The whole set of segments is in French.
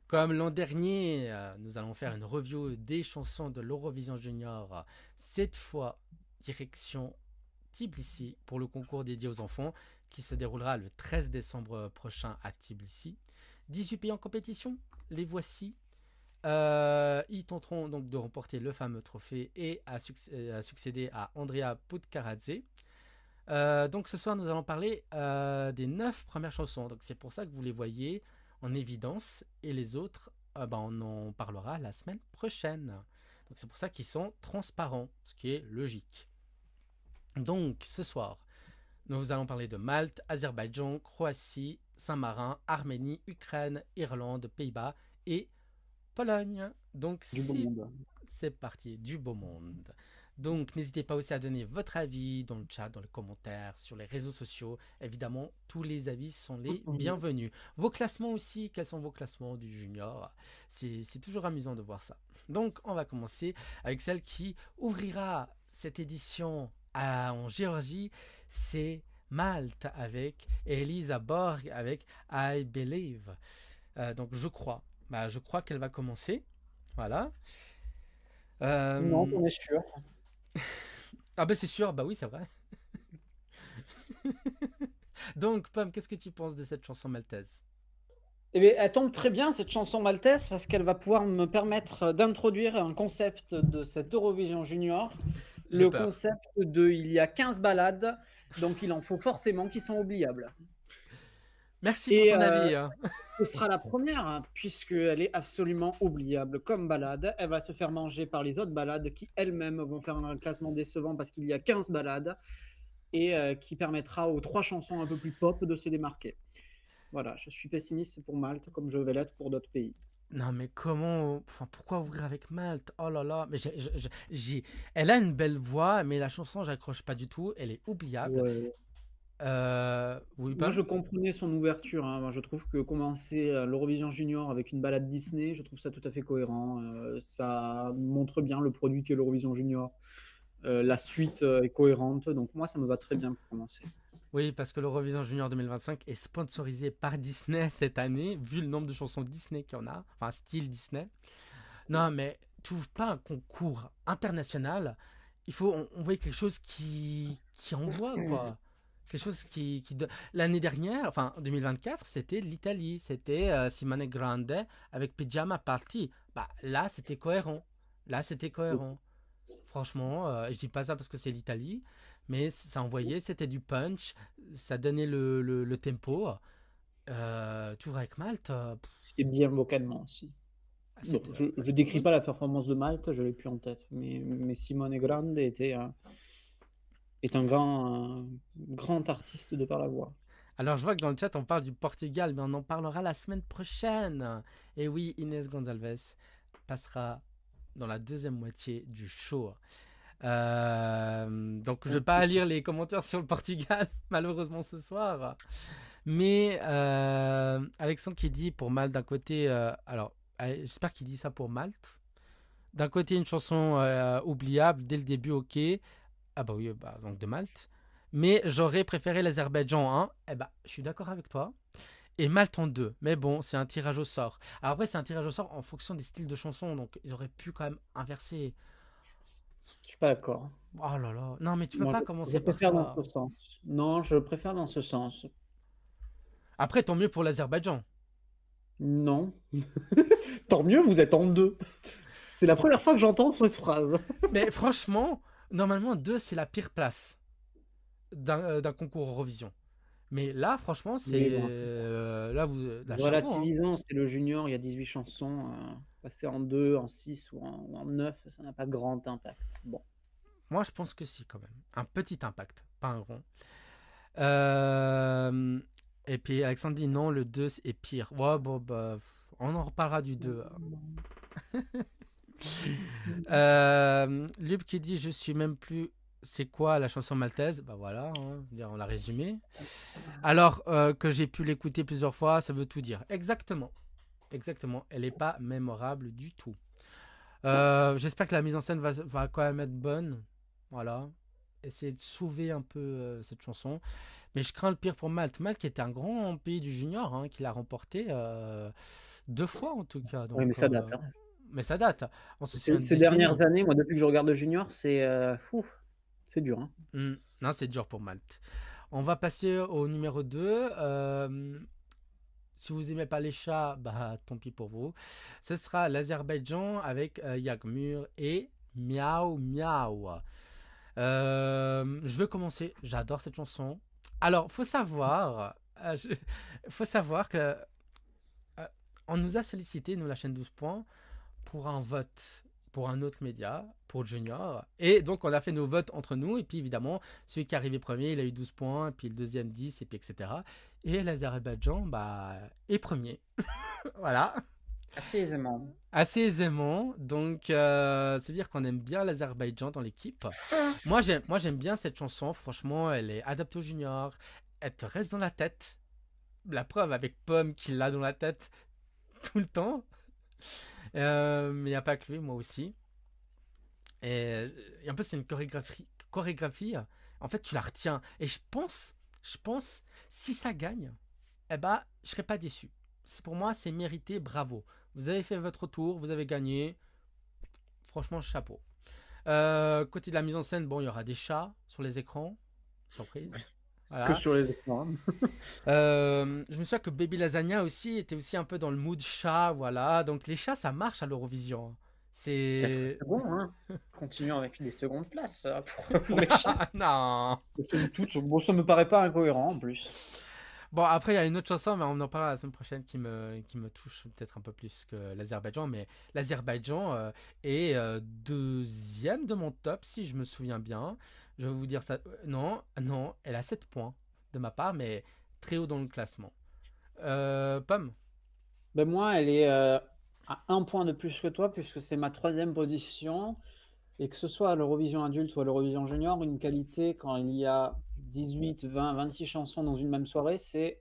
Comme l'an dernier, nous allons faire une review des chansons de l'Eurovision Junior. Cette fois, direction Tbilissi pour le concours dédié aux enfants qui se déroulera le 13 décembre prochain à Tbilissi. 18 pays en compétition, les voici. Ils tenteront donc de remporter le fameux trophée et à succéder à Andrea Putkaradze. Donc ce soir, nous allons parler des 9 premières chansons. Donc c'est pour ça que vous les voyez en évidence. Et les autres, on en parlera la semaine prochaine. Donc c'est pour ça qu'ils sont transparents, ce qui est logique. Donc ce soir, nous allons parler de Malte, Azerbaïdjan, Croatie, Saint-Marin, Arménie, Ukraine, Irlande, Pays-Bas et Pologne. Donc Du beau monde. c'est parti, du beau monde. Donc n'hésitez pas aussi à donner votre avis dans le chat, dans les commentaires, sur les réseaux sociaux. Évidemment, tous les avis sont les bienvenus. Vos classements aussi, quels sont vos classements du junior? C'est toujours amusant de voir ça. Donc on va commencer avec celle qui ouvrira cette édition en Géorgie. C'est Malte avec Elisa Borg avec I Believe. Donc je crois qu'elle va commencer. Voilà. Non, Euh, on est sûr. Ah ben c'est sûr, bah oui c'est vrai. Donc Pomme, qu'est-ce que tu penses de cette chanson maltaise? Eh bien, elle tombe très bien, cette chanson maltaise, parce qu'elle va pouvoir me permettre d'introduire un concept de cette Eurovision Junior. J'ai Le peur. concept de il y a 15 ballades, donc il en faut forcément qui sont oubliables. Merci pour Et ton avis, hein. ce sera la première, hein, puisqu'elle est absolument oubliable comme balade. Elle va se faire manger par les autres balades qui elles-mêmes vont faire un classement décevant parce qu'il y a 15 balades et qui permettra aux trois chansons un peu plus pop de se démarquer. Voilà, je suis pessimiste pour Malte, comme je vais l'être pour d'autres pays. Non mais comment, enfin pourquoi ouvrir avec Malte? Oh là là, mais elle a une belle voix, mais la chanson j'accroche pas du tout, elle est oubliable. Ouais. Oui Moi, Pomme? je comprenais son ouverture, hein. Moi, je trouve que commencer l'Eurovision Junior avec une balade Disney, je trouve ça tout à fait cohérent. Ça montre bien le produit qu'est l'Eurovision Junior. La suite est cohérente, donc moi, ça me va très bien pour commencer. Oui, parce que l'Eurovision Junior 2025 est sponsorisé par Disney cette année, vu le nombre de chansons Disney qu'il y en a, enfin style Disney. Non, mais tu ouvres pas un concours international. Il faut on voit quelque chose qui envoie quoi. Quelque chose l'année dernière, enfin 2024, c'était l'Italie, c'était Simone Grande avec Pyjama Party. Bah là, c'était cohérent. Là, c'était cohérent. Franchement, je dis pas ça parce que c'est l'Italie, mais ça envoyait, c'était du punch, ça donnait le tempo. Tu vois avec Malte, C'était bien vocalement aussi. Bon, c'était je décris oui. pas la performance de Malte, je l'ai plus en tête, mais Simone Grande est un grand artiste de par la voix. Alors, je vois que dans le chat, on parle du Portugal, mais on en parlera la semaine prochaine. Et oui, Inès Gonzalez passera dans la deuxième moitié du show. Donc, je ne vais pas lire les commentaires sur le Portugal, malheureusement, ce soir. Mais Alexandre qui dit pour Malte, d'un côté, j'espère qu'il dit ça pour Malte. D'un côté, une chanson oubliable dès le début, ok. Ah bah oui, bah, donc de Malte. Mais j'aurais préféré l'Azerbaïdjan 1. Eh bah, je suis d'accord avec toi. Et Malte en 2. Mais bon, c'est un tirage au sort. Alors après, c'est un tirage au sort en fonction des styles de chansons. Donc ils auraient pu quand même inverser. Je suis pas d'accord. Oh là là. Non, mais tu peux Moi, pas je commencer par préfère dans ça. ce sens. Non, je préfère dans ce sens. Après, tant mieux pour l'Azerbaïdjan. Non. Tant mieux, vous êtes en deux. C'est la première fois que j'entends cette phrase. Mais franchement, normalement, 2, c'est la pire place d'un concours Eurovision. Mais là, franchement, c'est. Oui, bon. Là, là, chapeau, hein. Relativisons, c'est le junior, il y a 18 chansons. Passer en 2, en 6 ou en 9, ça n'a pas grand impact. Bon. Moi, je pense que si, quand même. Un petit impact, pas un grand. Euh, Et puis Alexandre dit non, le 2 est pire. Ouais, bon, bah, on en reparlera du 2. Lub qui dit je suis même plus. C'est quoi la chanson maltaise? Bah voilà, hein, on l'a résumé. Alors que j'ai pu l'écouter plusieurs fois, ça veut tout dire. Exactement. Exactement. Elle n'est pas mémorable du tout. J'espère que la mise en scène va quand même être bonne. Voilà. Essayer de sauver un peu cette chanson. Mais je crains le pire pour Malte. Malte qui était un grand pays du junior, hein, qui l'a remporté. 2 fois en tout cas. Oui, Donc, mais ça date. Hein. mais ça date. On se souvient de Ces Destiny. dernières années, moi, depuis que je regarde le junior, c'est dur. Hein. Non, c'est dur pour Malte. On va passer au numéro 2. Si vous aimez pas les chats, bah tant pis pour vous. Ce sera l'Azerbaïdjan avec Yagmur et Miaou Miaou. Je vais commencer. J'adore cette chanson. Alors, faut savoir que on nous a sollicité, nous la chaîne 12 points, pour un vote pour un autre média, pour Junior. Et donc, on a fait nos votes entre nous. Et puis, évidemment, celui qui est arrivé premier, il a eu 12 points. Puis le deuxième, 10, et puis etc. Et l'Azerbaïdjan, bah, est premier. Voilà. Assez aisément. Assez aisément. Donc, c'est dire qu'on aime bien l'Azerbaïdjan dans l'équipe. Moi, j'aime bien cette chanson. Franchement, elle est adaptée au Junior. Elle te reste dans la tête. La preuve avec Pomme qui l'a dans la tête tout le temps. Mais il n'y a pas que lui, moi aussi. Et en plus, c'est une chorégraphie. En fait, tu la retiens. Et je pense, si ça gagne, eh ben, je serais pas déçu. Pour moi, c'est mérité, bravo. Vous avez fait votre tour, vous avez gagné. Franchement, chapeau. Côté de la mise en scène, bon, il y aura des chats sur les écrans. Surprise. Voilà. Que sur les écrans. Je me souviens que Baby Lasagna aussi était aussi un peu dans le mood chat, voilà. Donc les chats, ça marche à l'Eurovision. C'est bon, hein. Continuons avec des secondes places pour les chats. Non. Bon, ça me paraît pas incohérent en plus. Bon, après, il y a une autre chanson, mais on en parlera la semaine prochaine qui me touche peut-être un peu plus que l'Azerbaïdjan. Mais l'Azerbaïdjan est deuxième de mon top, si je me souviens bien. Je vais vous dire ça. Non, elle a 7 points de ma part, mais très haut dans le classement. Pomme. Ben moi, elle est à 1 point de plus que toi, puisque c'est ma 3e position. Et que ce soit à l'Eurovision adulte ou à l'Eurovision junior, une qualité quand il y a 18, 20, 26 chansons dans une même soirée, c'est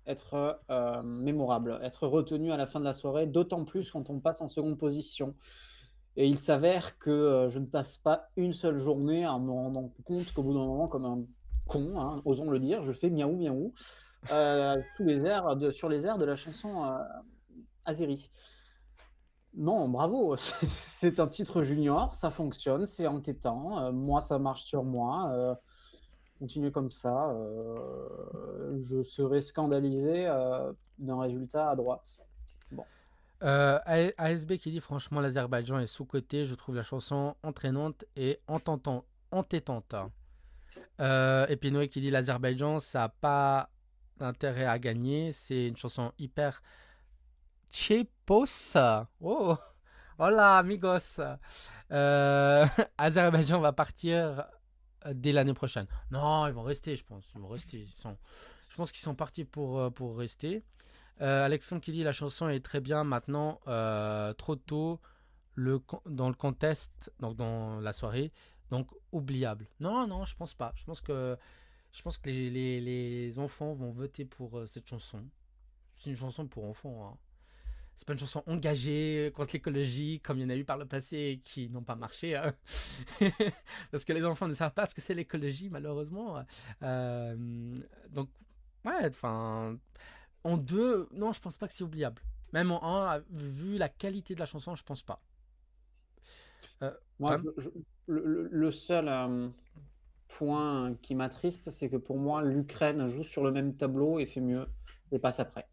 être mémorable, être retenu à la fin de la soirée, d'autant plus quand on passe en seconde position. Et il s'avère que je ne passe pas une seule journée en me rendant compte qu'au bout d'un moment, comme un con, hein, osons le dire, je fais miaou miaou sur les airs de la chanson Azeri. Non, bravo, c'est un titre junior, ça fonctionne, c'est entêtant, moi ça marche sur moi, continuez comme ça, je serai scandalisé d'un résultat à droite. Bon. ASB qui dit franchement l'Azerbaïdjan est sous-coté, je trouve la chanson entraînante et entêtante. Et puis Noé qui dit l'Azerbaïdjan ça n'a pas d'intérêt à gagner, c'est une chanson hyper Chepos. Oh, hola amigos. Azerbaïdjan va partir dès l'année prochaine. Non, ils vont rester, je pense. Ils vont rester. Je pense qu'ils sont partis pour rester. Alexandre qui dit la chanson est très bien maintenant, trop tôt dans le contest, donc dans la soirée, donc oubliable. Non, je pense pas. Je pense que les enfants vont voter pour cette chanson. C'est une chanson pour enfants. Hein. C'est pas une chanson engagée contre l'écologie comme il y en a eu par le passé qui n'ont pas marché. Hein. Parce que les enfants ne savent pas ce que c'est l'écologie, malheureusement. Donc, ouais, enfin. En 2, non, je pense pas que c'est oubliable. Même en 1, vu la qualité de la chanson, je pense pas. Moi, le seul point qui m'attriste, c'est que pour moi, l'Ukraine joue sur le même tableau et fait mieux et passe après.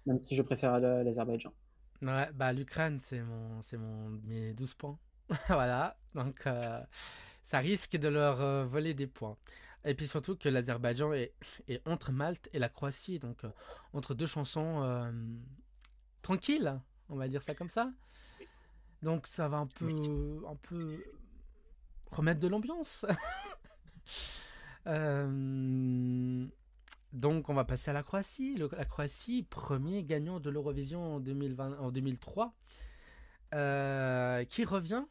Même si je préfère l'Azerbaïdjan. Ouais, bah l'Ukraine, mes 12 points. Voilà, donc ça risque de leur voler des points. Et puis surtout que l'Azerbaïdjan est entre Malte et la Croatie, donc entre deux chansons tranquilles, on va dire ça comme ça. Donc ça va un peu remettre de l'ambiance. Donc on va passer à la Croatie. La Croatie, premier gagnant de l'Eurovision en 2003, qui revient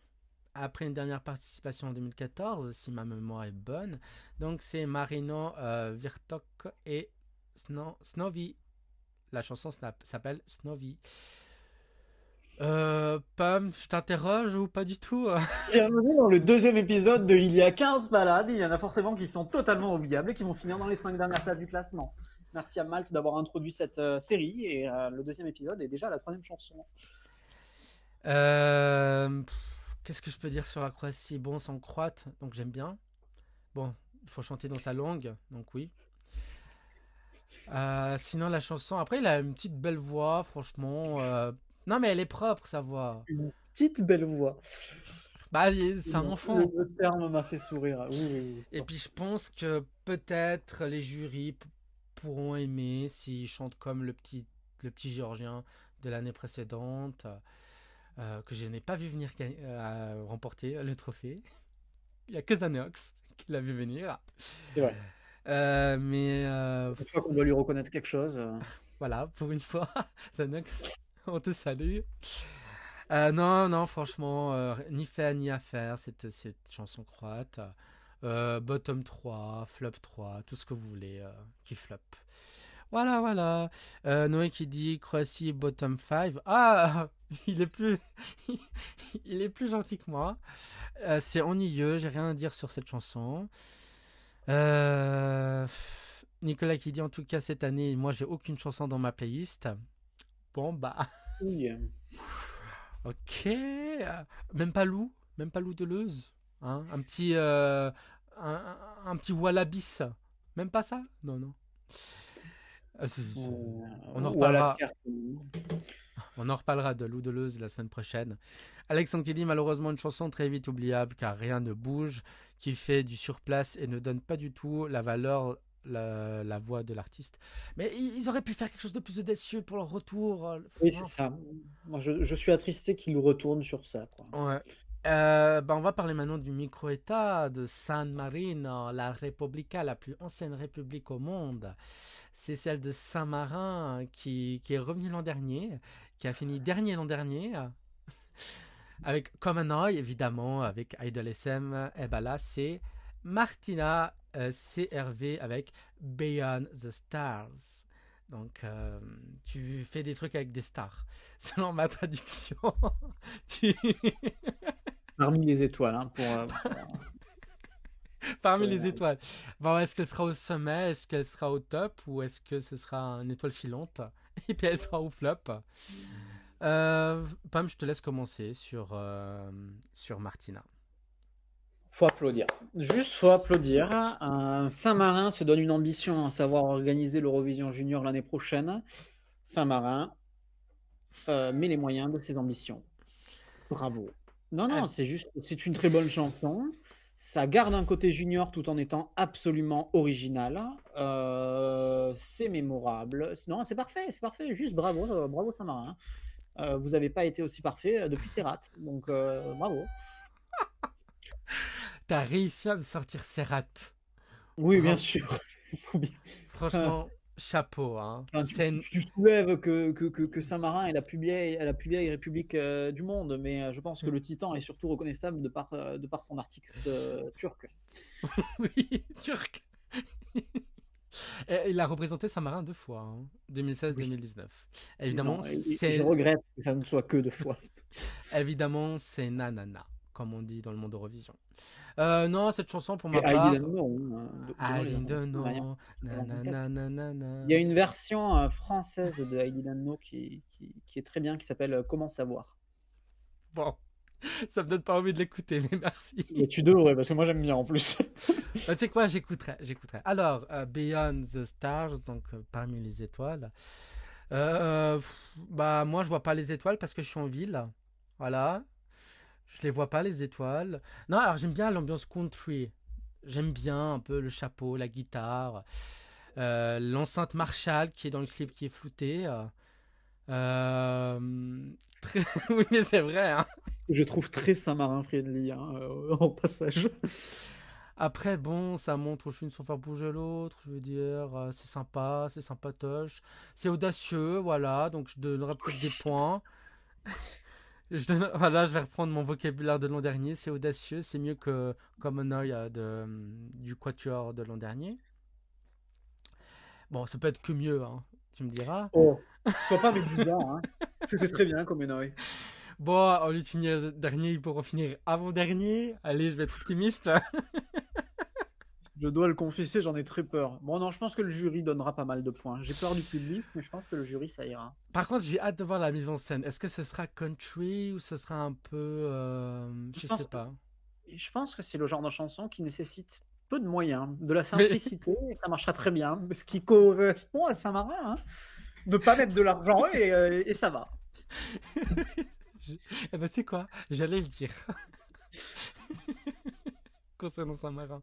après une dernière participation en 2014, si ma mémoire est bonne. Donc c'est Marino Virtok et Snowy. La chanson s'appelle Snowy. Pam, je t'interroge ou pas du tout? Bienvenue dans le 2e épisode de Il y a 15 balades. Il y en a forcément qui sont totalement oubliables et qui vont finir dans les 5 dernières places du classement. Merci à Malte d'avoir introduit cette série. Et le deuxième épisode est déjà la troisième chanson. Qu'est-ce que je peux dire sur la Croatie? Bon, c'est en croate, donc j'aime bien. Bon, il faut chanter dans sa langue, donc oui. Sinon, la chanson, après, il a une petite belle voix, franchement. Non, mais elle est propre, sa voix. Une petite belle voix. Bah, c'est un enfant. Le terme m'a fait sourire. Oui, oui, oui. Et puis, je pense que peut-être les jurys pourront aimer s'il chante comme le petit Géorgien de l'année précédente, que je n'ai pas vu venir remporter le trophée. Il n'y a que Zanox qui l'a vu venir. C'est vrai. Mais Une fois qu'on doit lui reconnaître quelque chose. voilà, pour une fois, Zanox, on te salue. Non, non, franchement, ni fait ni à faire, cette chanson croate. Bottom 3, flop 3, tout ce que vous voulez, qui flop. Voilà, voilà. Noé qui dit Croatie bottom 5. Ah, il est plus, il est plus gentil que moi. C'est ennuyeux, j'ai rien à dire sur cette chanson. Nicolas qui dit en tout cas cette année, moi j'ai aucune chanson dans ma playlist. Bon bah, Oui. ok. Même pas Lou Deleuze. Hein, un petit Wallabis. Même pas ça? Non, non. On en Ou à la reparlera. tierce. On en reparlera de Lou Deleuze la semaine prochaine. Alexandre qui dit malheureusement une chanson très vite oubliable car rien ne bouge, qui fait du surplace et ne donne pas du tout la valeur, la voix de l'artiste. Mais ils auraient pu faire quelque chose de plus audacieux pour leur retour. Oui, c'est ça. Moi, je suis attristé qu'il retourne sur ça, quoi. Ouais. On va parler maintenant du micro-État de San Marino, la Repubblica, la plus ancienne république au monde. C'est celle de Saint-Marin qui est revenue l'an dernier, qui a fini dernier l'an dernier. Avec Common Eye, évidemment, avec Idol SM, et ben là, c'est Martina CRV avec Beyond the Stars. Donc, tu fais des trucs avec des stars. Selon ma traduction, tu... Parmi les étoiles, hein, parmi les étoiles. Bon, est-ce qu'elle sera au sommet? Est-ce qu'elle sera au top? Ou est-ce que ce sera une étoile filante? Et puis elle sera au flop? Pam, je te laisse commencer sur Martina. Faut applaudir. Juste, faut applaudir. Saint-Marin se donne une ambition à savoir organiser l'Eurovision Junior l'année prochaine. Saint-Marin met les moyens de ses ambitions. Bravo. Non, non, c'est une très bonne chanson. Ça garde un côté junior tout en étant absolument original. C'est mémorable. Non, c'est parfait, c'est parfait. Juste bravo, bravo Saint-Marin. Vous n'avez pas été aussi parfait depuis Serrat. Donc, bravo. T'as réussi à me sortir Serrat. Oui, bien Bravo. sûr. Franchement, chapeau. Hein. Enfin, tu soulèves que Saint-Marin est la plus vieille république du monde, mais je pense que le Titan est surtout reconnaissable de par son artiste turc. Oui, turc. Et il a représenté Saint-Marin 2 fois, hein, 2016-2019. Évidemment, Non, c'est je regrette que ça ne soit que 2 fois. évidemment c'est nanana, comme on dit dans le monde Eurovision. Non, cette chanson pour ma Et I part. didn't know, hein, I devant les didn't informations. know. Nanana. Il y a une version française de I didn't know qui est très bien, qui s'appelle Comment savoir. Bon, ça me donne pas envie de l'écouter, mais merci. Et tu devrais, parce que moi j'aime bien en plus. Bah, tu sais quoi, j'écouterai. Alors, Beyond the Stars, donc parmi les étoiles. Bah moi je vois pas les étoiles parce que je suis en ville. Voilà. Je les vois pas les étoiles. Non, alors j'aime bien l'ambiance country. J'aime bien un peu le chapeau, la guitare, l'enceinte Marshall qui est dans le clip qui est floutée. Oui, mais c'est vrai. Hein. Je trouve très Saint-Marin friendly, hein, en passage. Après, bon, ça montre une sans faire bouger l'autre. Je veux dire, c'est sympa, c'est sympatoche. C'est audacieux, voilà. Donc je donnerai peut-être des points. Voilà, je vais reprendre mon vocabulaire de l'an dernier. C'est audacieux, c'est mieux que Common Eye du Quatuor de l'an dernier. Bon, ça peut être que mieux, hein, tu me diras. Oh, sois pas médisant, hein. C'était très bien comme Enoy. Bon, au lieu de finir dernier, ils pourront finir avant-dernier. Allez, je vais être optimiste. Je dois le confesser, j'en ai très peur. Bon, non, je pense que le jury donnera pas mal de points. J'ai peur du public, mais je pense que le jury, ça ira. Par contre, j'ai hâte de voir la mise en scène. Est-ce que ce sera country ou ce sera un peu... Je je sais pense, pas. je pense que c'est le genre de chanson qui nécessite peu de moyens, de la Mais simplicité, et ça marchera très bien. Ce qui correspond à Saint-Marin, hein. Ne pas mettre de l'argent et ça va. je- eh ben, tu sais quoi? J'allais le dire. Concernant Saint-Marin.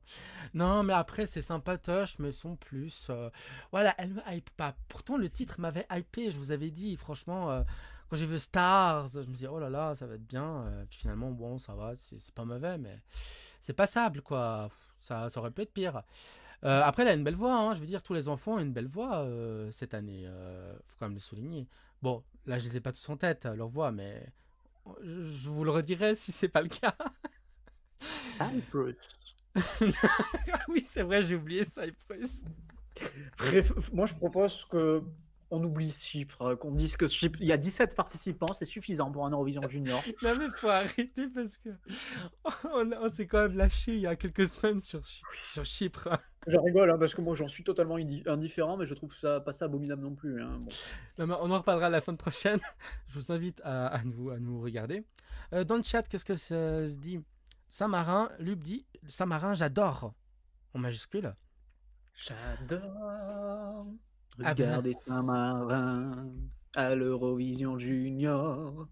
Non, mais après, c'est sympatoche, mais sans plus. Voilà, elle me hype pas. Pourtant, le titre m'avait hypé, je vous avais dit. Franchement, quand j'ai vu Stars, je me disais, oh là là, ça va être bien. Puis finalement, bon, ça va, c'est pas mauvais, mais c'est passable, quoi. Ça aurait pu être pire. Après, elle a une belle voix, hein. Je veux dire, tous les enfants ont une belle voix cette année. Faut quand même le souligner. Bon, là, je les ai pas tous en tête, leur voix, mais je vous le redirai si c'est pas le cas. Cyprus. Ah oui, c'est vrai, j'ai oublié Cyprus. Moi, je propose que on oublie Chypre, qu'on dise que Chypre, il y a 17 participants, c'est suffisant pour un Eurovision Junior. Non mais faut arrêter parce que on s'est quand même lâché il y a quelques semaines sur Chypre. Je rigole, hein, parce que moi, j'en suis totalement indifférent, mais je trouve ça pas ça abominable non plus, hein. Bon. Non, mais on en reparlera la semaine prochaine. Je vous invite à nous regarder. Dans le chat, qu'est-ce que ça se dit? Saint-Marin, Lub dit Saint-Marin, j'adore. En majuscule. J'adore Ah ben, regarder Saint-Marin à l'Eurovision Junior.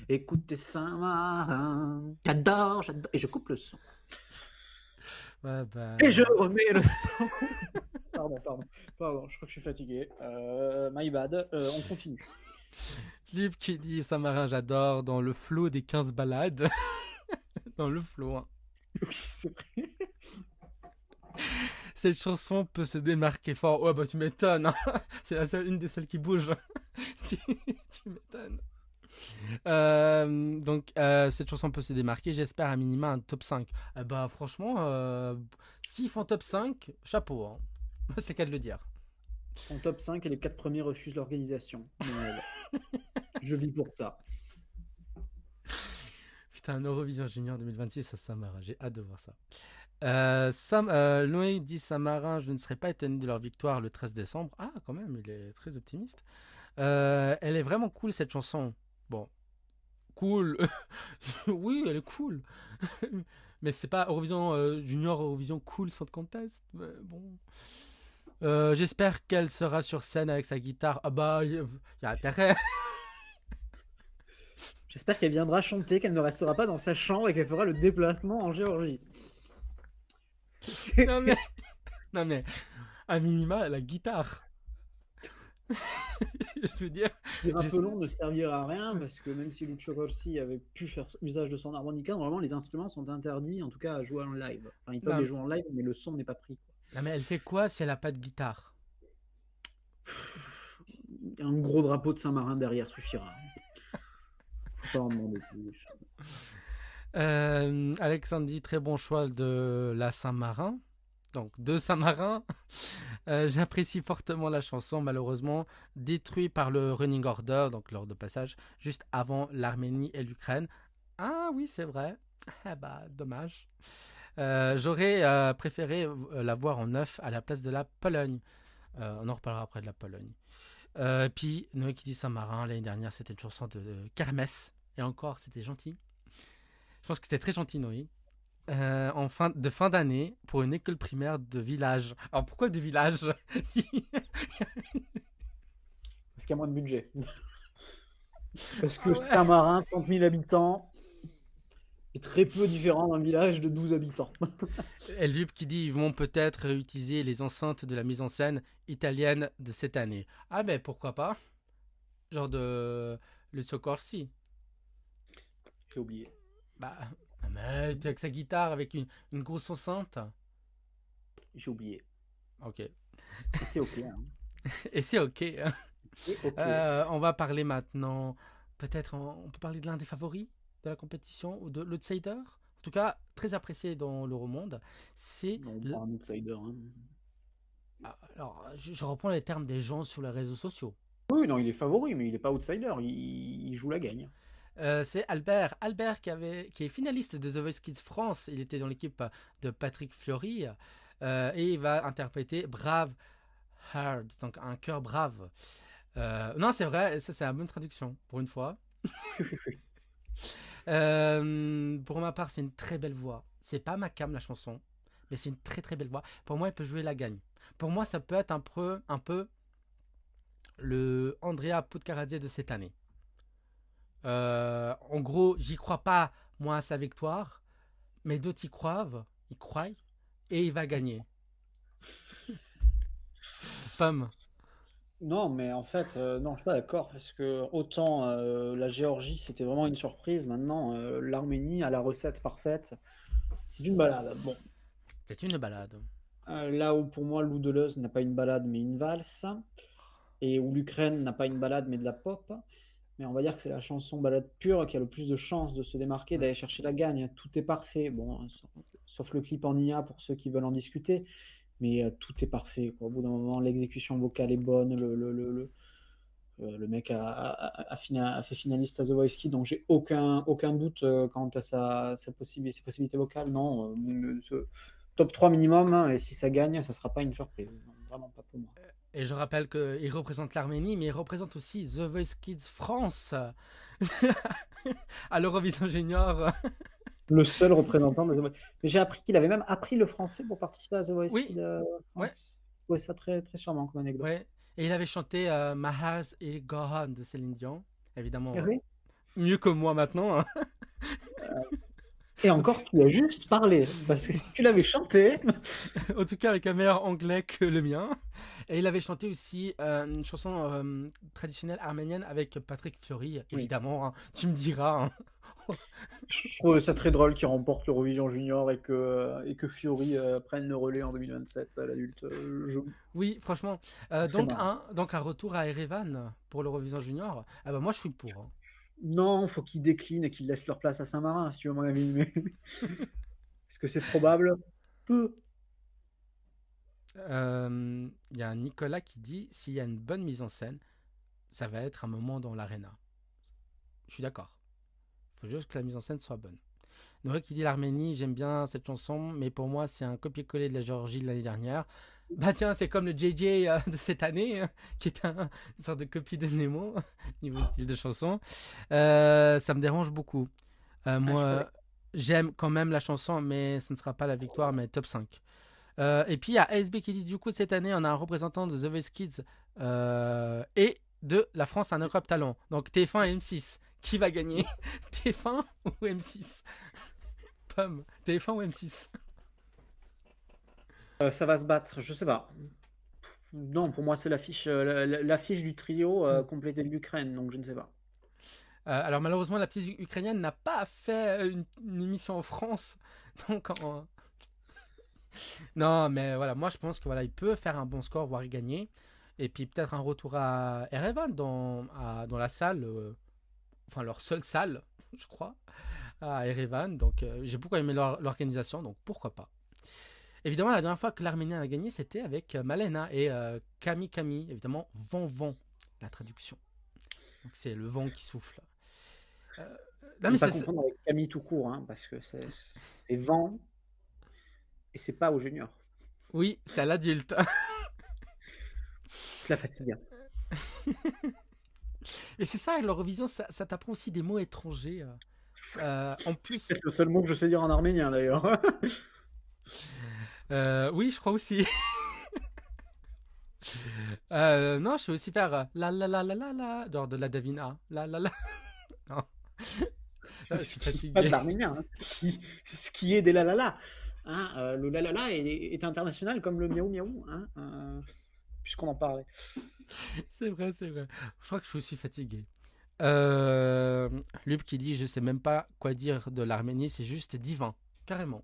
Écoutez Saint-Marin. J'adore. Et je coupe le son. ouais, bah, Et je remets le son. Pardon, je crois que je suis fatigué. My bad. On continue. Lub qui dit Saint-Marin, j'adore dans le flot des 15 balades. Dans le flot, hein. Oui, c'est vrai. Cette chanson peut se démarquer fort. Ouais, bah tu m'étonnes, hein. C'est une des seules qui bouge. Tu m'étonnes. Cette chanson peut se démarquer. J'espère à minima un top 5. Bah, franchement, s'ils font top 5, chapeau, hein. C'est le cas de le dire. En top 5 et les 4 premiers refusent l'organisation. Je vis pour ça. Putain, Eurovision Junior 2026, ça m'arrache. J'ai hâte de voir ça. Loïc dit Saint-Marin, je ne serais pas étonné de leur victoire le 13 décembre. Ah, quand même, il est très optimiste. Elle est vraiment cool cette chanson. Bon, cool. Oui, elle est cool. Mais c'est pas Eurovision Junior, Eurovision cool sans contest. Mais bon. J'espère qu'elle sera sur scène avec sa guitare. Ah bah, y a intérêt. J'espère qu'elle viendra chanter, qu'elle ne restera pas dans sa chambre et qu'elle fera le déplacement en Géorgie. non mais, non mais, à minima, la guitare. Je veux dire. Les rappelons ne servira à rien parce que même si Lucio Corsi avait pu faire usage de son harmonica, normalement les instruments sont interdits en tout cas à jouer en live. Enfin, ils peuvent Non, les jouer en live, mais le son n'est pas pris. non, mais elle fait quoi si elle a pas de guitare? Un gros drapeau de Saint-Marin derrière suffira. Faut pas en demander plus. Alexandre dit très bon choix de la Saint-Marin. Donc de Saint-Marin. J'apprécie fortement la chanson, malheureusement détruite par le running order, donc l'ordre de passage, juste avant l'Arménie et l'Ukraine. Ah oui, c'est vrai. Ah bah, dommage. J'aurais préféré la voir en neuf à la place de la Pologne. On en reparlera après de la Pologne. Puis Noé qui dit Saint-Marin, l'année dernière c'était une chanson de Kermesse. Et encore, c'était gentil. Je pense que c'était très gentil, Noé. De fin d'année pour une école primaire de village. Alors pourquoi de village? Parce qu'il y a moins de budget. Parce que Ah ouais. Saint-Marin, 30 000 habitants, est très peu différent d'un village de 12 habitants. Elvip qui dit ils vont peut-être réutiliser les enceintes de la mise en scène italienne de cette année. Ah ben pourquoi pas? Genre de le Soccorsi. J'ai oublié. Bah, mais avec sa guitare, avec une grosse enceinte. J'ai oublié. Ok. Et c'est ok. Hein. Et c'est ok. C'est ok. On va parler maintenant. Peut-être on peut parler de l'un des favoris de la compétition ou de l'outsider. En tout cas, très apprécié dans l'Euromonde. C'est. Non, pas un outsider. Hein. Alors, je reprends les termes des gens sur les réseaux sociaux. Oui, non, il est favori, mais il n'est pas outsider. Il joue la gagne. C'est Albert. Albert qui est finaliste de The Voice Kids France. Il était dans l'équipe de Patrick Fiori. et il va interpréter Brave Heart, donc un cœur brave. Non, c'est vrai, ça c'est la bonne traduction pour une fois. Pour ma part, c'est une très belle voix. C'est pas ma cam la chanson, mais c'est une très très belle voix. Pour moi, elle peut jouer la gagne. Pour moi, ça peut être un peu le Andrea Puccarelli de cette année. En gros, j'y crois pas, moi, à sa victoire, mais d'autres y croient, et il va gagner. Pomme. Non, mais en fait, non, je suis pas d'accord parce que autant la Géorgie, c'était vraiment une surprise. Maintenant, l'Arménie a la recette parfaite. C'est une balade. Bon, C'est une balade. là où pour moi, Lou Deleuze n'a pas une balade mais une valse, et où l'Ukraine n'a pas une balade mais de la pop. Mais on va dire que c'est la chanson balade pure qui a le plus de chances de se démarquer, Mm. d'aller chercher la gagne. Tout est parfait. Bon, sauf le clip en IA pour ceux qui veulent en discuter. Mais tout est parfait, quoi. Au bout d'un moment, l'exécution vocale est bonne. Le mec a fait finaliste à The Voice Kids, donc j'ai aucun doute quant à ses possibilités vocales. Non, top 3 minimum, hein, et si ça gagne, ça sera pas une surprise. Non, vraiment pas pour moi. Et je rappelle qu'il représente l'Arménie, mais il représente aussi The Voice Kids France à l'Eurovision Junior. Le seul représentant de The Voice. Mais j'ai appris qu'il avait même appris le français pour participer à The Voice Oui, Kids ouais, France. Ouais, ça très, très charmant comme anecdote. ouais. Et il avait chanté My Heart et Gohan de Céline Dion. Évidemment, Et oui. mieux que moi maintenant. Hein. Et En tout, encore, tu as juste parlé, parce que si tu l'avais chanté. en tout cas, avec un meilleur anglais que le mien. Et il avait chanté aussi une chanson traditionnelle arménienne avec Patrick Fiori, Oui. évidemment. Hein. Tu me diras. Hein. Je trouve ça très drôle qu'il remporte l'Eurovision Junior et que Fiori prenne le relais en 2027 à l'adulte. Oui, franchement. Ça serait marrant. Donc un retour à Erevan pour l'Eurovision Junior. Ah bah moi, je suis pour. Hein. Non, faut qu'ils déclinent et qu'ils laissent leur place à Saint-Marin, si tu veux mon avis. Mais est-ce que c'est probable? Peu. Il y a un Nicolas qui dit s'il y a une bonne mise en scène, ça va être un moment dans l'arena. Je suis d'accord. Il faut juste que la mise en scène soit bonne. Noé qui dit l'Arménie, j'aime bien cette chanson, mais pour moi c'est un copier-coller de la Géorgie de l'année dernière. Bah tiens, c'est comme le JJ de cette année, hein, qui est une sorte de copie de Nemo, niveau style de chanson. Ça me dérange beaucoup. Ah, je suis pas d'accord. Moi, j'aime quand même la chanson, mais ce ne sera pas la victoire, mais top 5. Et puis il y a ASB qui dit du coup cette année on a un représentant de The Voice Kids et de la France un Europe Talent. Donc TF1 et M6. Qui va gagner TF1 ou M6 Pomme. TF1 ou M6 Ça va se battre, je sais pas. Non, pour moi, c'est l'affiche du trio complété de l'Ukraine, donc je ne sais pas. Alors malheureusement la petite ukrainienne n'a pas fait une émission en France. Donc non mais voilà, moi je pense que voilà, il peut faire un bon score, voire y gagner. Et puis peut-être un retour à Erevan dans la salle, enfin leur seule salle, je crois, à Erevan. Donc j'ai beaucoup aimé l'organisation, donc pourquoi pas. Évidemment, la dernière fois que l'Arménien a gagné, c'était avec Malena et Kami Kami. Évidemment, vent vent, la traduction. Donc c'est le vent qui souffle. Euh, non Ne mais pas confondre avec Camille tout court, hein, parce que c'est vent et c'est pas au junior. oui, c'est à l'adulte. Je la fatigue. Et c'est ça, l'Eurovision, ça t'apprend aussi des mots étrangers. En C'est plus, peut-être le seul mot que je sais dire en arménien d'ailleurs. oui, je crois aussi. Non, je sais aussi faire la la la la la la, genre de la Davina. La la la. Non, je Ce suis qui n'est pas de fatigué. l'arménien, hein. Ce qui est des la la la. Hein, le la la la est international comme le miaou miaou, hein, puisqu'on en parlait. C'est vrai, c'est vrai. Je crois que je suis fatigué. Lub qui dit je sais même pas quoi dire de l'Arménie, c'est juste divin, carrément.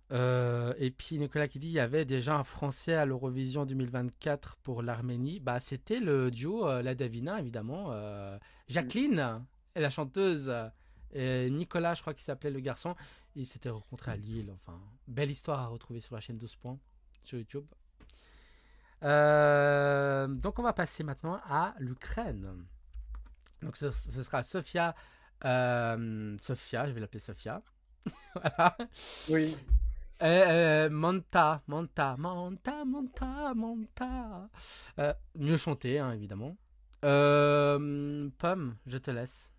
Et puis Nicolas qui dit il y avait déjà un Français à l'Eurovision 2024 pour l'Arménie. Bah c'était le duo La Davina évidemment. Jacqueline et la chanteuse et Nicolas je crois qu'il s'appelait le garçon. Ils s'étaient rencontrés à Lille. Enfin belle histoire à retrouver sur la chaîne 12 points sur YouTube. Donc on va passer maintenant à l'Ukraine. Donc ce sera Sofia, je vais l'appeler Sofia. Voilà. Oui. Manta, Manta, Manta, Manta, Manta. Mieux chanté, hein, évidemment. Pomme, je te laisse.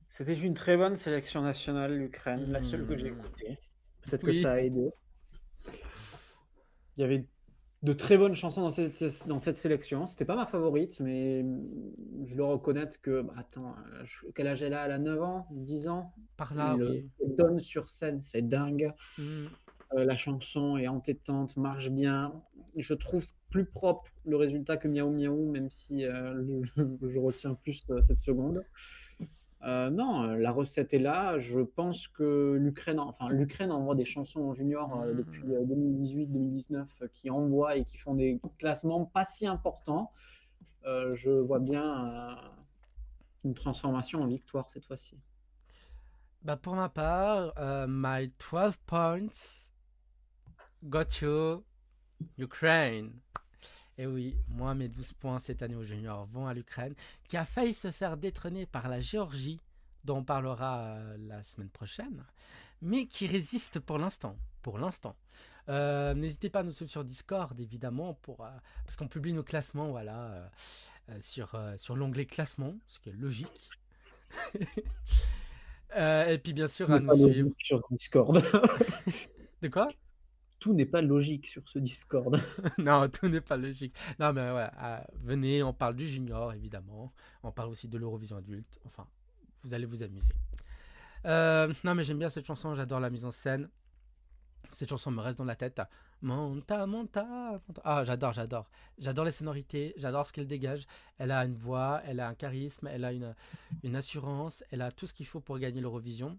C'était une très bonne sélection nationale, l'Ukraine, la seule que j'ai Hmm, écoutée. Peut-être que oui, ça a aidé. Il y avait de très bonnes chansons dans cette sélection. C'était pas ma favorite, mais je dois reconnaître que, bah, attends, quel âge elle a? Elle a 9 ans, 10 ans. par là, oui. Ce qu'elle donne sur scène, c'est dingue. Hmm, La chanson est entêtante, marche bien. Je trouve plus propre le résultat que Miaou Miaou, même si je retiens plus cette seconde. Non, la recette est là. Je pense que l'Ukraine envoie des chansons en junior depuis hmm. 2018-2019 qui envoient et qui font des classements pas si importants. Je vois bien une transformation en victoire cette fois-ci. Bah, pour ma part, my 12 points got you Ukraine. Et oui, moi, mes 12 points cette année au junior vont à l'Ukraine, qui a failli se faire détrôner par la Géorgie, dont on parlera la semaine prochaine, mais qui résiste pour l'instant. Pour l'instant. N'hésitez pas à nous suivre sur Discord, évidemment, parce qu'on publie nos classements, voilà, sur l'onglet classement, ce qui est logique. Et puis, bien sûr, Tout à n'est nous pas suivre. logique sur Discord. De quoi? Tout n'est pas logique sur ce Discord. Non, tout n'est pas logique. Non, mais ouais, venez, on parle du junior, évidemment. On parle aussi de l'Eurovision adulte. Enfin, vous allez vous amuser. Non, mais j'aime bien cette chanson, j'adore la mise en scène. Cette chanson me reste dans la tête. Monta, monta, monta. Ah, j'adore, j'adore. J'adore les sonorités, j'adore ce qu'elle dégage. Elle a une voix, elle a un charisme, elle a une assurance, elle a tout ce qu'il faut pour gagner l'Eurovision.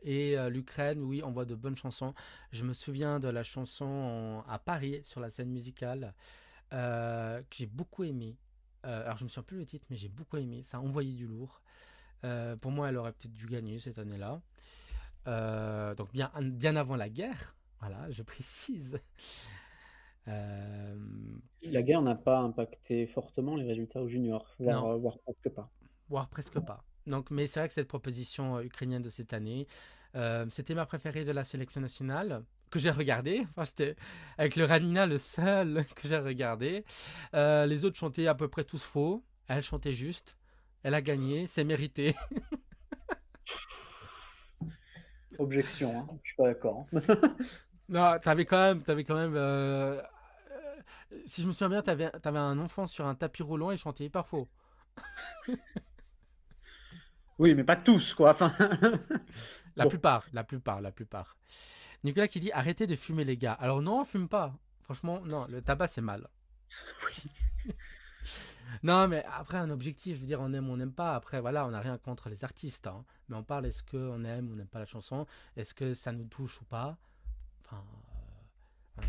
L'Ukraine, oui, envoie de bonnes chansons. Je me souviens de la chanson à Paris sur la scène musicale que j'ai beaucoup aimé. Alors je me souviens plus le titre, mais j'ai beaucoup aimé. Ça a envoyé du lourd. Pour moi, elle aurait peut-être dû gagner cette année-là. Donc bien avant la guerre, voilà, je précise. Euh, La guerre n'a pas impacté fortement les résultats au junior, non, voire presque pas. voire presque pas. Donc, mais c'est vrai que cette proposition ukrainienne de cette année, c'était ma préférée de la sélection nationale que j'ai regardée. Enfin, c'était avec le Ranina le seul que j'ai regardé. Les autres chantaient à peu près tous faux. Elle chantait juste. Elle a gagné, c'est mérité. Objection, hein, je suis pas d'accord. Non, t'avais quand même. Si je me souviens bien, t'avais un enfant sur un tapis roulant et il chantait hyper faux. Oui, mais pas tous, quoi. Enfin, La bon, plupart, la plupart, la plupart. Nicolas qui dit arrêtez de fumer les gars. Alors non, on fume pas. Franchement, non, le tabac c'est mal. Non, mais après un objectif, je veux dire on aime ou on n'aime pas. Après voilà, on n'a rien contre les artistes, hein. Mais on parle est-ce qu'on aime ou on n'aime pas la chanson, est-ce que ça nous touche ou pas. Enfin, euh,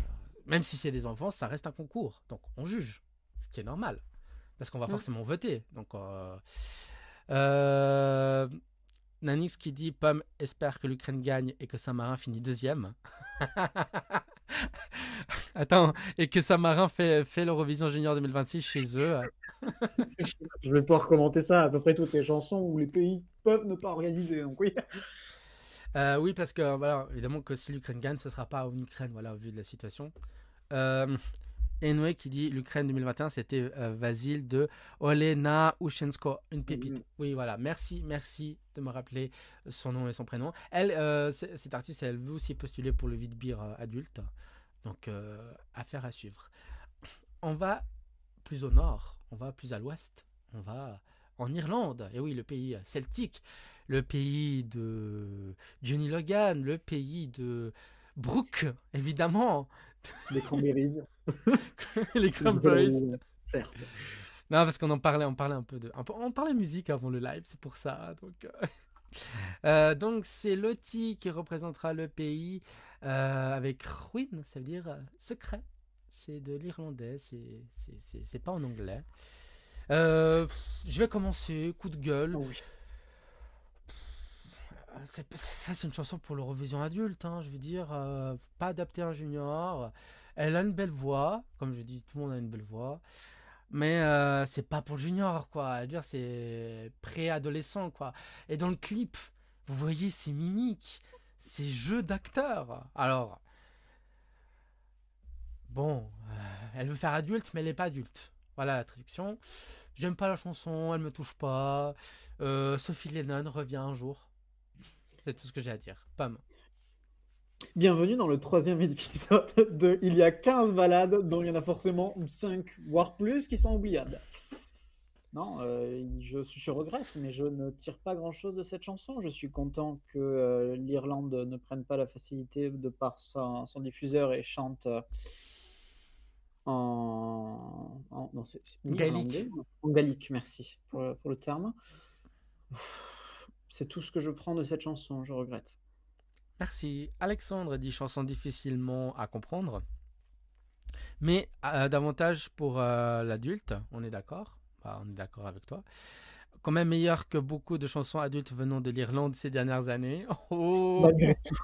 même si c'est des enfants, ça reste un concours, donc on juge, ce qui est normal, parce qu'on va ouais. forcément voter. Donc euh, Nanix qui dit Pomme espère que l'Ukraine gagne et que Saint-Marin finit deuxième. Attends, et que Saint-Marin fait l'Eurovision Junior 2026 chez eux. Je vais pouvoir commenter ça à peu près toutes les chansons où les pays peuvent ne pas organiser. Donc oui. Oui, parce que voilà, évidemment que si l'Ukraine gagne, ce sera pas en Ukraine, voilà, au vu de la situation. Euh, Enoé qui dit l'Ukraine 2021, c'était Vasil de Olena Ushensko, une pépite. Oui, voilà, merci de me rappeler son nom et son prénom. Elle, cette artiste, elle veut aussi postuler pour le Vidbir adulte. Donc, affaire à suivre. On va plus au nord, on va plus à l'ouest, on va en Irlande. Et oui, le pays celtique, le pays de Johnny Logan, le pays de Brooke, évidemment, Les cranberries, les du Cranberries. vélo, certes. Non, parce qu'on en parlait, on parlait on parlait musique avant le live, c'est pour ça. Donc c'est Lottie qui représentera le pays avec Ruin, ça veut dire secret. C'est de l'irlandais, c'est pas en anglais. Je vais commencer, coup de gueule. Oh oui. Ça, c'est une chanson pour l'Eurovision adulte, hein, je veux dire. Pas adaptée à un junior. Elle a une belle voix, comme je dis, tout le monde a une belle voix. Mais c'est pas pour le junior, quoi. Je veux dire, c'est préadolescent, quoi. Et dans le clip, vous voyez ces mimiques, c'est jeu d'acteur. Alors, bon, elle veut faire adulte, mais elle n'est pas adulte. Voilà la traduction. J'aime pas la chanson, elle me touche pas. Sophie Lennon revient un jour. C'est tout ce que j'ai à dire. Pam. Bienvenue dans le troisième épisode de Il y a 15 balades, dont il y en a forcément 5, voire plus, qui sont oubliables. Non, je regrette, mais je ne tire pas grand-chose de cette chanson. Je suis content que l'Irlande ne prenne pas la facilité de par son diffuseur et chante non, c'est irlandais, Gaélique. en gaélique, merci pour le terme. C'est tout ce que je prends de cette chanson, je regrette. Merci. Alexandre dit chanson difficilement à comprendre, mais davantage pour l'adulte. On est d'accord. Bah, on est d'accord avec toi. Quand même meilleur que beaucoup de chansons adultes venant de l'Irlande ces dernières années. Oh, Malgré tout.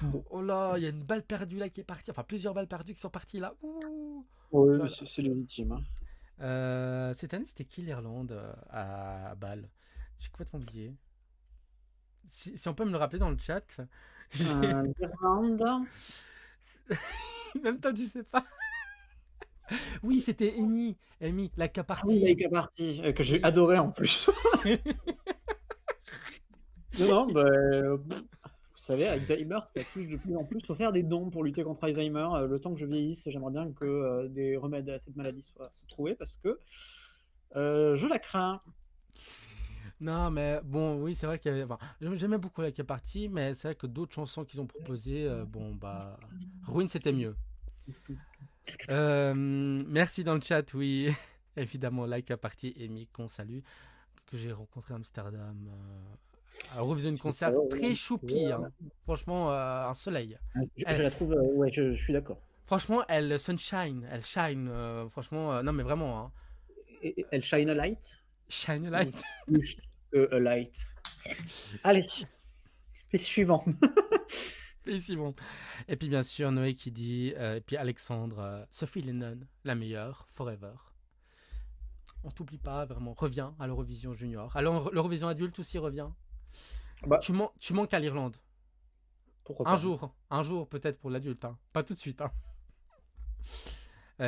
Bon. oh là, il y a une balle perdue là qui est partie. Enfin, plusieurs balles perdues qui sont parties là. Ouh. Oui, Là, mais là. c'est légitime, hein. Cette année, c'était qui l'Irlande à Bâle? J'ai complètement oublié. Si on peut me le rappeler dans le chat. L'Irlande. Même toi, tu sais pas. Oui, c'était Amy. Amy, la Ah oui, Capartie. Laika Party, que j'ai Oui. adoré en plus. Non, non, bah, vous savez, Alzheimer, ça touche de plus en plus. Il faut faire des dons pour lutter contre Alzheimer. Le temps que je vieillisse, j'aimerais bien que des remèdes à cette maladie soient trouvés parce que je la crains. Non, mais bon, oui, c'est vrai qu'il y avait. Enfin, j'aimais beaucoup la Capartie, mais c'est vrai que d'autres chansons qu'ils ont proposées, bon, bah. Ruin, c'était mieux. Merci dans le chat, oui. Évidemment, like à partie Amy, qu'on salue, que j'ai rencontré à Amsterdam. À Eurovision Concert, très choupi, hein. Franchement, un soleil. Je Elle- la trouve, ouais, je suis d'accord. franchement, elle sunshine, elle shine. Franchement, non, mais vraiment, hein. Elle shine a light Shine a ou light. plus que a light. Allez, et suivant. Et si bon. Et puis, bien sûr, Noé qui dit, et puis Alexandre, Sophie Lennon, la meilleure, forever. On t'oublie pas, vraiment. Reviens à l'Eurovision Junior. Alors, l'Eurovision adulte aussi revient. Bah, Tu manques à l'Irlande. pourquoi pas. Un jour peut-être pour l'adulte, hein. Pas tout de suite, hein.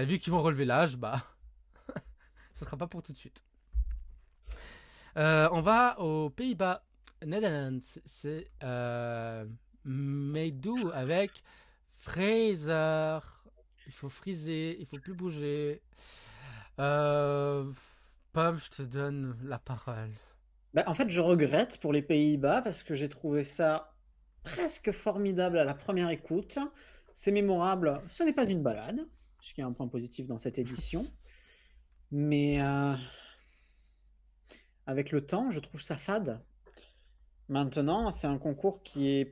Vu qu'ils vont relever l'âge, bah, ce sera pas pour tout de suite. On va aux Pays-Bas, Netherlands. C'est Meidou avec Fraser. Il faut friser, il faut plus bouger. Euh, Pomme, je te donne la parole. Bah, en fait, je regrette pour les Pays-Bas parce que j'ai trouvé ça presque formidable à la première écoute. C'est mémorable. Ce n'est pas une balade, puisqu'il y a un point positif dans cette édition. Mais avec le temps, je trouve ça fade. Maintenant, c'est un concours qui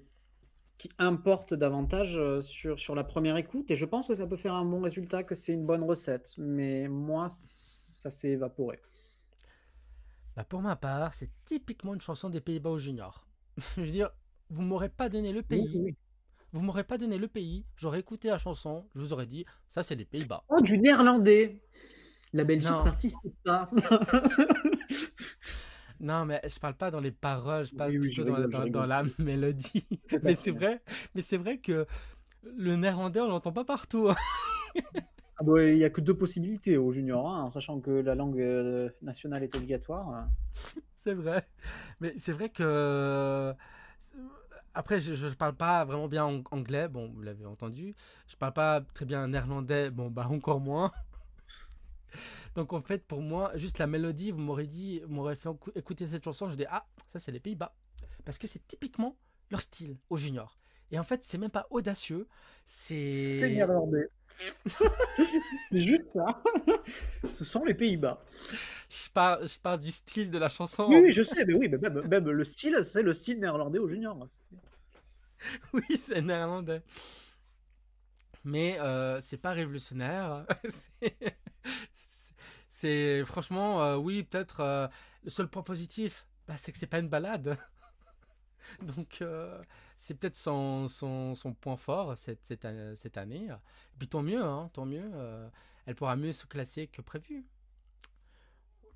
importe davantage sur la première écoute. Et je pense que ça peut faire un bon résultat, que c'est une bonne recette. Mais moi, ça s'est évaporé. Bah, pour ma part, c'est typiquement une chanson des Pays-Bas au junior. Je veux dire, vous m'aurez pas donné le Oui, pays. oui. Vous m'aurez pas donné le pays. J'aurais écouté la chanson. Je vous aurais dit, ça c'est les Pays-Bas. Oh, du néerlandais! La Belgique Non, participe pas. non, mais je parle pas dans les paroles, je parle Oui, oui, plutôt je dans rigole. la mélodie. J'ai compris, hein. Mais c'est vrai que le néerlandais, on l'entend pas partout, hein. Ah bah, il n'y a que deux possibilités au junior, hein, en sachant que la langue nationale est obligatoire. C'est vrai. Mais c'est vrai que. Après, je parle pas vraiment bien anglais, bon, vous l'avez entendu. Je parle pas très bien néerlandais, bon, bah encore moins. Donc en fait, pour moi, juste la mélodie, vous m'aurez fait écouter cette chanson, je dis, ah, ça c'est les Pays-Bas. Parce que c'est typiquement leur style au junior. Et en fait, c'est même pas audacieux, C'est c'est. néerlandais. C'est juste ça. Ce sont les Pays-Bas. Je parle du style de la Oui, chanson. oui, je sais, mais oui, mais même le style, c'est le style néerlandais au junior. Oui, c'est néerlandais. Mais c'est pas révolutionnaire. c'est, franchement, oui, peut-être le seul point positif, bah, c'est que c'est pas une balade. Donc c'est peut-être son point fort cette année. Et puis tant mieux, hein, tant mieux. Elle pourra mieux se classer que prévu.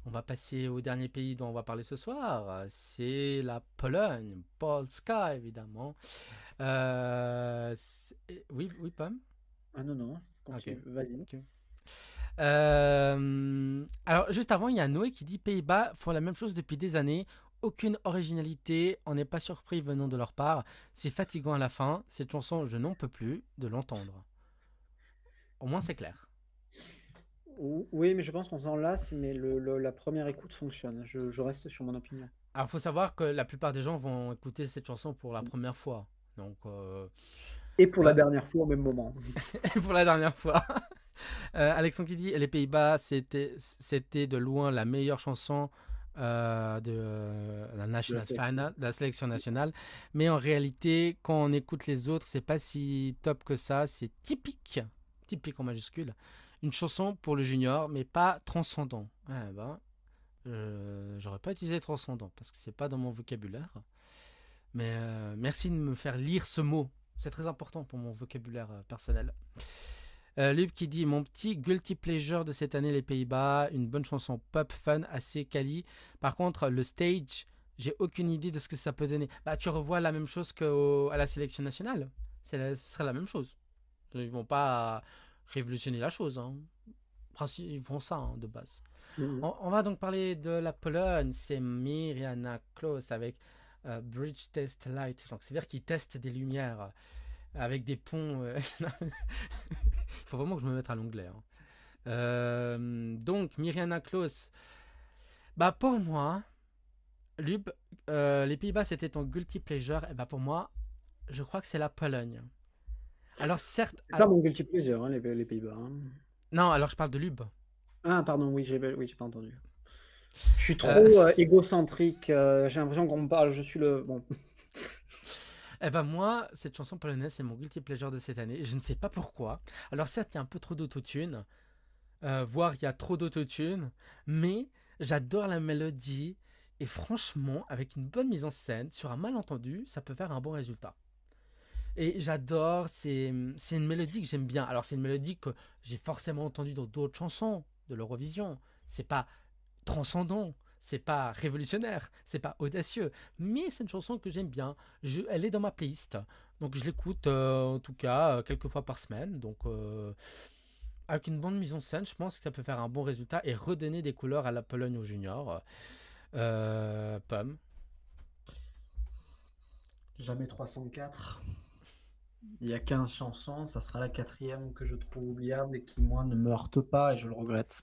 On va passer au dernier pays dont on va parler ce soir. C'est la Pologne. Polska, évidemment. Oui, oui, Pam. Ah non, non, Ok. continue, vas-y. Ok. Alors, juste avant, il y a Noé qui dit Pays-Bas font la même chose depuis des années. Aucune originalité, on n'est pas surpris venant de leur part. C'est fatigant à la fin. Cette chanson, je n'en peux plus de l'entendre. Au moins, c'est clair. Oui, mais je pense qu'on s'en lasse, mais la première écoute fonctionne. Je reste sur mon opinion. Alors, il faut savoir que la plupart des gens vont écouter cette chanson pour la première fois. Donc, Et pour la euh, dernière fois au même moment. pour la dernière fois. Alexandre qui dit les Pays-Bas, c'était de loin la meilleure chanson de la De la national sélection. final, de la sélection nationale. Mais en réalité, quand on écoute les autres, c'est pas si top que ça. C'est typique en majuscule. Une chanson pour le junior, mais pas transcendant. J'aurais pas utilisé transcendant parce que c'est pas dans mon vocabulaire. Mais merci de me faire lire ce mot. C'est très important pour mon vocabulaire personnel. Lub qui dit mon petit guilty pleasure de cette année les Pays-Bas, une bonne chanson pop fun assez quali. Par contre le stage, j'ai aucune idée de ce que ça peut donner. Bah tu revois la même chose qu'à la sélection nationale. Ce serait la même chose. Ils vont pas révolutionner la chose. Hein. Ils font ça hein, de base. Mhm. On va donc parler de la Pologne. C'est Mirjana Klaus avec Bridge Test Light. Donc c'est-à-dire qu'ils testent des lumières avec des ponts. Il faut vraiment que je me mette à l'anglais. Hein. Donc, Mirjana Klaus. Bah, pour moi, Lub, les Pays-Bas, c'était ton guilty pleasure. Et bah, pour moi, je crois que c'est la Pologne. Alors, certes. C'est pas mon guilty pleasure, hein, les Pays-Bas. Hein. Non, alors je parle de Lub. Ah, pardon, j'ai pas entendu. Je suis Euh, trop égocentrique. J'ai l'impression qu'on me parle. Je suis le. Bon. Eh ben moi, cette chanson polonaise, c'est mon guilty pleasure de cette année. Je ne sais pas pourquoi. Alors certes, il y a un peu trop d'autotune, voire il y a trop d'autotune, mais j'adore la mélodie. Et franchement, avec une bonne mise en scène, sur un malentendu, ça peut faire un bon résultat. Et j'adore, c'est une mélodie que j'aime bien. Alors c'est une mélodie que j'ai forcément entendue dans d'autres chansons de l'Eurovision. C'est pas transcendant, c'est pas révolutionnaire, c'est pas audacieux, mais c'est une chanson que j'aime bien. Elle est dans ma playlist, donc je l'écoute en tout cas quelques fois par semaine. Donc avec une bonne mise en scène, je pense que ça peut faire un bon résultat et redonner des couleurs à la Pologne aux juniors. Pomme. Jamais 304. Il y a 15 chansons, ça sera la quatrième que je trouve oubliable et qui, moi, ne me heurte pas et je le regrette.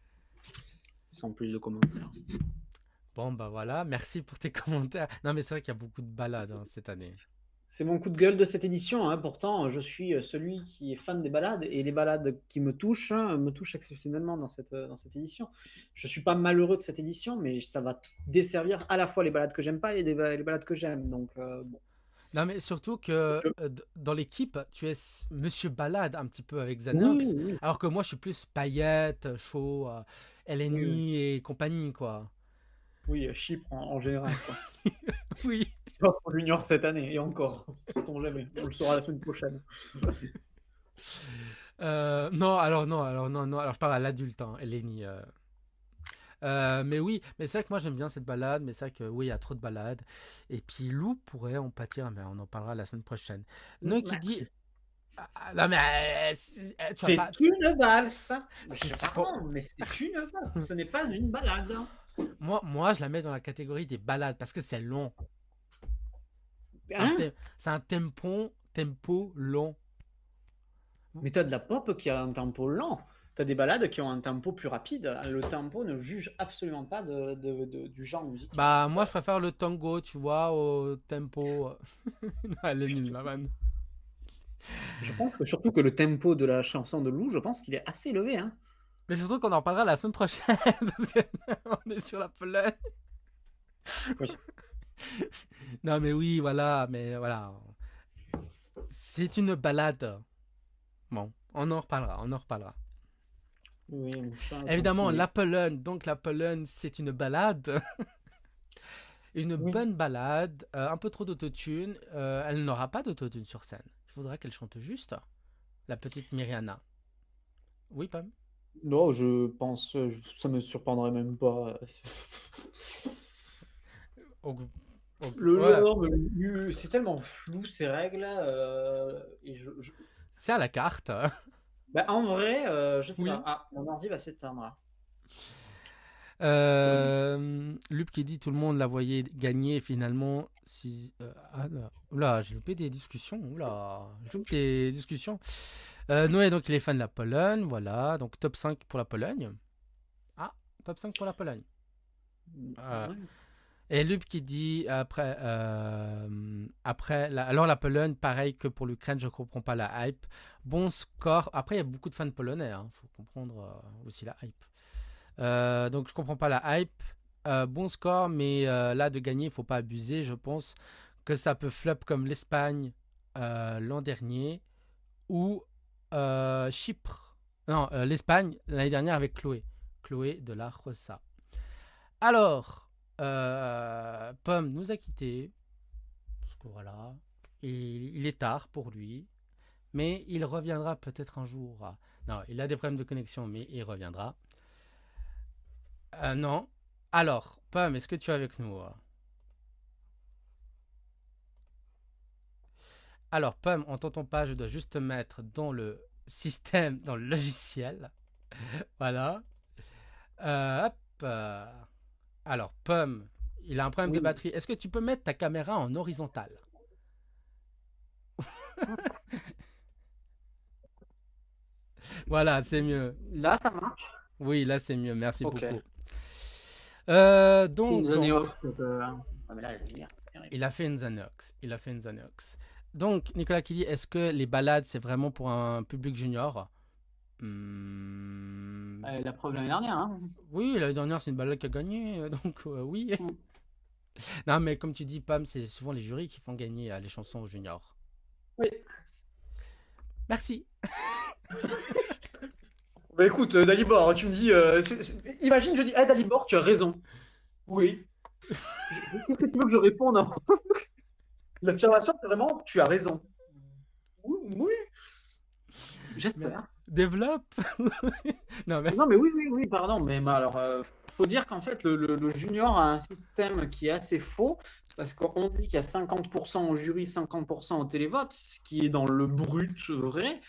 Sans plus de commentaires. Bon bah voilà, merci pour tes commentaires. Non mais c'est vrai qu'il y a beaucoup de balades hein, cette année. C'est mon coup de gueule de cette édition. Hein. Pourtant, je suis celui qui est fan des balades et les balades qui me touchent exceptionnellement dans cette édition. Je ne suis pas malheureux de cette édition, mais ça va desservir à la fois les balades que j'aime pas et les balades que j'aime. Donc, bon. Non mais surtout que Je- dans l'équipe, tu es Monsieur Balade un petit peu avec Oui, Xanox, oui, alors que moi je suis plus paillettes, chaud, oui, oui. LNI et compagnie quoi. Oui, Chypre en général, quoi. Oui. Sauf pour l'Union cette année, et encore. Sait-on jamais. On le saura la semaine prochaine. Non, alors je parle à l'adulte, hein, LNI. Mais oui, mais c'est vrai que moi j'aime bien cette balade, mais c'est vrai que oui, il y a trop de balades. Et puis Lou pourrait en pâtir, mais on en parlera la semaine prochaine. Noé qui Ouais, dit non mais tu vas c'est pas. une valse. C'est Pardon, mais c'est une valse. Ce n'est pas une balade. moi, je la mets dans la catégorie des balades parce que c'est long. Hein? C'est un tempo long. Mais t'as de la pop qui a un tempo lent. T'as des balades qui ont un tempo plus rapide. Le tempo ne juge absolument pas du genre musical. Bah, C'est moi, pas... je préfère le tango, tu vois, au tempo. Non, elle est je, nulle, ma vanne. je pense que surtout que le tempo de la chanson de Lou, je pense qu'il est assez élevé. Hein. Mais surtout qu'on en parlera la semaine prochaine, parce qu'on est sur la Pologne. Oui. Non, mais oui, voilà, mais voilà. C'est une balade. Bon, on en reparlera, on en reparlera. Oui, mon chat est un Évidemment, poulet. la Pologne, donc la Pologne, c'est une balade. Une Oui. bonne balade, un peu trop d'autotune. Elle n'aura pas d'autotune sur scène. Il faudra qu'elle chante juste. La petite Myriana. Oui, Pam. Non, je pense, ça me surprendrait même pas. Au- ouais, Non, mais c'est tellement flou ces règles. c'est à la carte. Bah, en vrai, je sais pas. Oui. Ah, mon ordi va s'éteindre. Lup qui dit tout le monde la voyait gagner et finalement si ah là, oula, j'ai loupé des discussions. Oula, j'ai loupé des discussions. Noé donc il est fan de la Pologne, voilà, donc top 5 pour la Pologne. Ah, top 5 pour la Pologne. Euh, Ouais. et Lup qui dit alors la Pologne pareil que pour l'Ukraine, je comprends pas la hype. Bon score. Après il y a beaucoup de fans polonais, hein, faut comprendre aussi la hype. Donc je comprends pas la hype. Bon score, mais là de gagner, il faut pas abuser. Je pense que ça peut flop comme l'Espagne l'an dernier ou Chypre. Non, l'Espagne l'année dernière avec Chloé. Chloé de la Rosa. Alors, Pomme nous a quittés. Parce que voilà, il est tard pour lui. Mais il reviendra peut-être un jour. Non, il a des problèmes de connexion, mais il reviendra. Non. Alors, Pam, est-ce que tu es avec nous? Alors, Pam, on t'entend pas, je dois juste te mettre dans le système, dans le logiciel. Voilà. Hop. Alors, Pam, il a un problème de Oui. batterie. Est-ce que tu peux mettre ta caméra en horizontale? Voilà, c'est mieux. Là, ça marche. Oui, là, c'est mieux. Merci Ok. beaucoup. C'est une Donc, zone off. Ah, mais là, la lumière, c'est terrible. il a fait une Xanox. Il a fait une Xanox. Donc, Nicolas qui dit, est-ce que les balades, c'est vraiment pour un public junior? Hmm. La preuve l'année dernière, hein. Oui, l'année dernière, c'est une balade qui a gagné, donc oui. Mm. Non, mais comme tu dis, Pam, c'est souvent les jurys qui font gagner les chansons aux juniors. Oui. Merci. Bah écoute, Dalibor, tu me dis, imagine, je dis, ah Dalibor, tu as raison. Oui. Qu'est-ce que tu veux que je réponde, hein? L'affirmation, c'est vraiment, tu as raison. Oui, oui, Merci. j'espère. Développe. Non, mais Non, mais oui, oui, oui, pardon. Alors, faut dire qu'en fait, le junior a un système qui est assez faux, parce qu'on dit qu'il y a 50% au jury, 50% au télévote, ce qui est dans le brut vrai.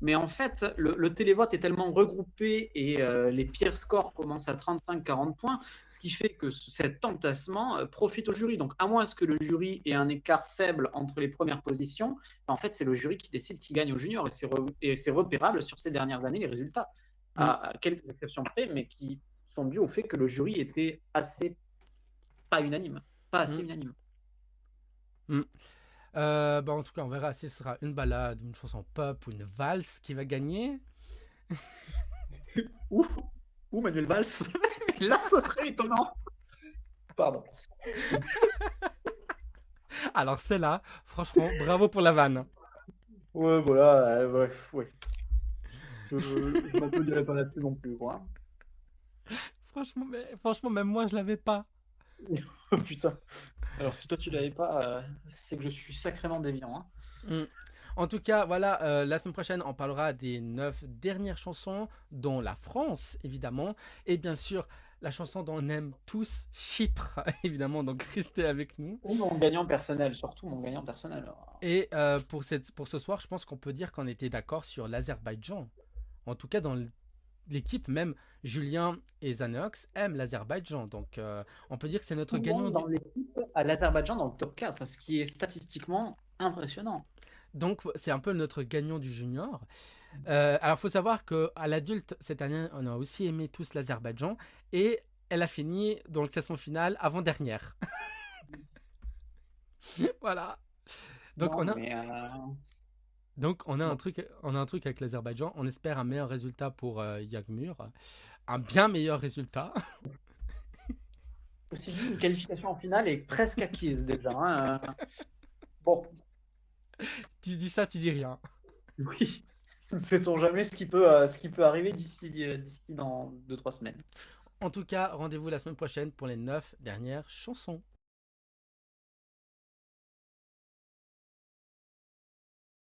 Mais en fait, le télévote est tellement regroupé et les pires scores commencent à 35-40 points, ce qui fait que cet entassement profite au jury. Donc, à moins que le jury ait un écart faible entre les premières positions, en fait, c'est le jury qui décide qui gagne au junior et c'est repérable sur ces dernières années les résultats mm, à quelques exceptions près, mais qui sont dues au fait que le jury était assez pas unanime, pas assez mm, unanime. mm. Bah, en tout cas, on verra si ce sera une balade, une chanson pop ou une valse qui va gagner. Ouf, ou Manuel Valls. Là, ça serait étonnant. Pardon. Alors, c'est là, franchement, bravo pour la vanne. Ouais, voilà, bref, ouais. Je m'applaudirais pas là-dessus non plus, quoi. Franchement, même moi, je l'avais pas. Oh, putain. Alors, si toi tu l'avais pas, c'est que je suis sacrément déviant, hein. Mm. En tout cas, voilà, la semaine prochaine, on parlera des 9 dernières chansons, dont la France, évidemment, et bien sûr, la chanson dont on aime tous, Chypre, évidemment, donc restez avec nous. Ou mon gagnant personnel, surtout mon gagnant personnel. Et pour ce soir, je pense qu'on peut dire qu'on était d'accord sur l'Azerbaïdjan. En tout cas, dans l'équipe, même Julien et Zanox aiment l'Azerbaïdjan, donc on peut dire que c'est notre Tout le gagnant monde du... dans l'équipe à l'Azerbaïdjan dans le top 4, ce qui est statistiquement impressionnant. Donc c'est un peu notre gagnant du junior. Alors, il faut savoir qu'à l'adulte, cette année, on a aussi aimé tous l'Azerbaïdjan et elle a fini dans le classement final avant-dernière. Voilà. Donc, Non, mais un bon. truc, on a un truc avec l'Azerbaïdjan. On espère un meilleur résultat pour Yagmur. Un bien meilleur résultat. Ceci dit, une qualification en finale est presque acquise déjà, hein. Bon, Tu dis ça, tu dis rien. oui. Ne sait-on jamais ce qui peut arriver d'ici dans 2-3 semaines. En tout cas, rendez-vous la semaine prochaine pour les 9 dernières chansons.